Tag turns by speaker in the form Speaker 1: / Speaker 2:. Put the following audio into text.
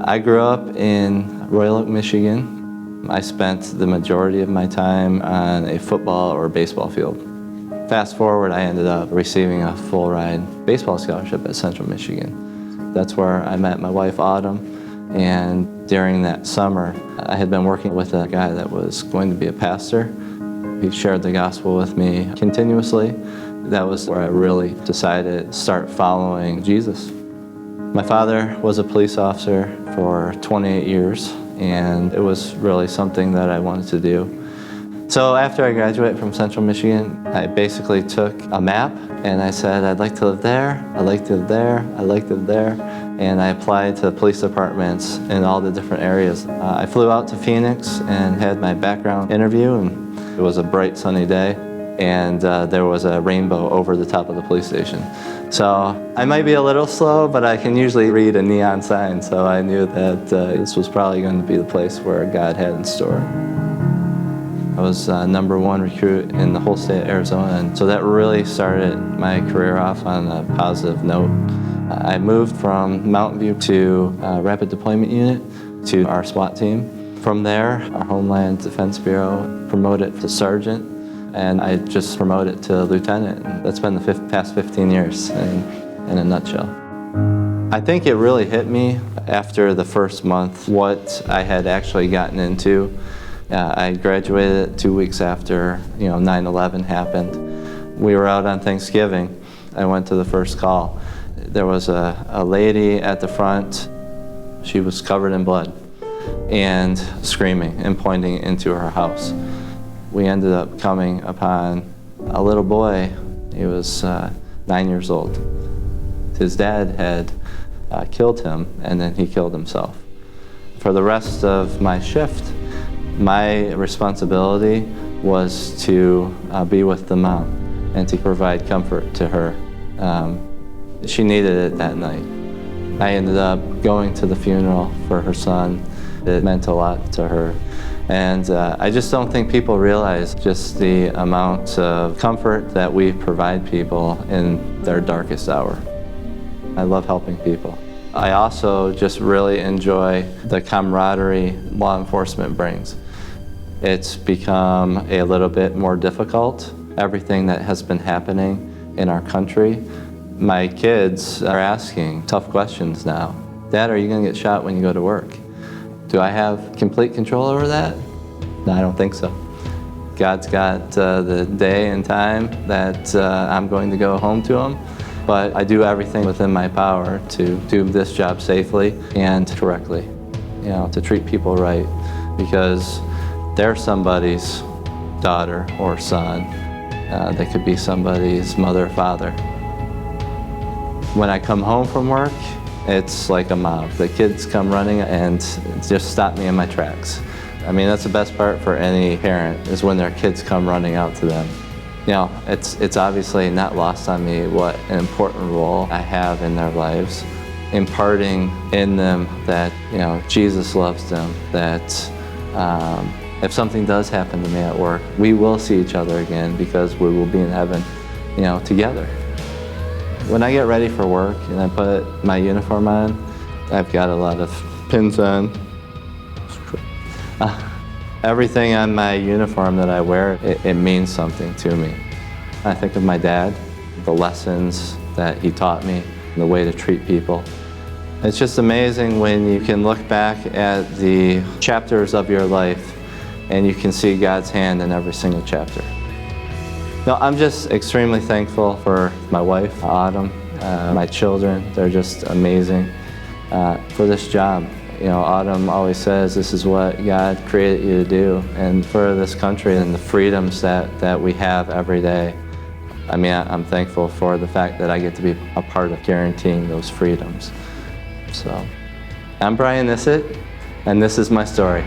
Speaker 1: I grew up in Royal Oak, Michigan. I spent the majority of my time on a football or baseball field. Fast forward, I ended up receiving a full-ride baseball scholarship at Central Michigan. That's where I met my wife, Autumn, and during that summer, I had been working with a guy that was going to be a pastor. He shared the gospel with me continuously. That was where I really decided to start following Jesus. My father was a police officer for 28 years, and it was really something that I wanted to do. So after I graduated from Central Michigan, I basically took a map and I said, I'd like to live there, I'd like to live there, I'd like to live there. And I applied to police departments in all the different areas. I flew out to Phoenix and had my background interview, and it was a bright sunny day, and there was a rainbow over the top of the police station. So I might be a little slow, but I can usually read a neon sign, so I knew that this was probably going to be the place where God had in store. I was #1 recruit in the whole state of Arizona, and so that really started my career off on a positive note. I moved from Mountain View to Rapid Deployment Unit to our SWAT team. From there, our Homeland Defense Bureau promoted to sergeant, and I just promoted to lieutenant. And that's been the past 15 years in a nutshell. I think it really hit me after the first month what I had actually gotten into. I graduated 2 weeks after 9/11 happened. We were out on Thanksgiving. I went to the first call. There was a lady at the front. She was covered in blood and screaming and pointing into her house. We ended up coming upon a little boy. He was 9 years old. His dad had killed him, and then he killed himself. For the rest of my shift, my responsibility was to be with the mom and to provide comfort to her. She needed it that night. I ended up going to the funeral for her son. It meant a lot to her. And I just don't think people realize just the amount of comfort that we provide people in their darkest hour. I love helping people. I also just really enjoy the camaraderie law enforcement brings. It's become a little bit more difficult, everything that has been happening in our country. My kids are asking tough questions now. Dad, are you going to get shot when you go to work? Do I have complete control over that? No, I don't think so. God's got the day and time that I'm going to go home to him, but I do everything within my power to do this job safely and correctly, to treat people right, because they're somebody's daughter or son. They could be somebody's mother or father. When I come home from work, it's like a mob. The kids come running and just stop me in my tracks. I mean, that's the best part for any parent, is when their kids come running out to them. It's obviously not lost on me what an important role I have in their lives, imparting in them that, Jesus loves them, that if something does happen to me at work, we will see each other again because we will be in heaven, together. When I get ready for work and I put my uniform on, I've got a lot of pins on. Everything on my uniform that I wear, it means something to me. I think of my dad, the lessons that he taught me, the way to treat people. It's just amazing when you can look back at the chapters of your life and you can see God's hand in every single chapter. No, I'm just extremely thankful for my wife, Autumn, my children. They're just amazing for this job. Autumn always says this is what God created you to do, and for this country and the freedoms that we have every day. I mean, I'm thankful for the fact that I get to be a part of guaranteeing those freedoms. So, I'm Brian Issitt, and this is my story.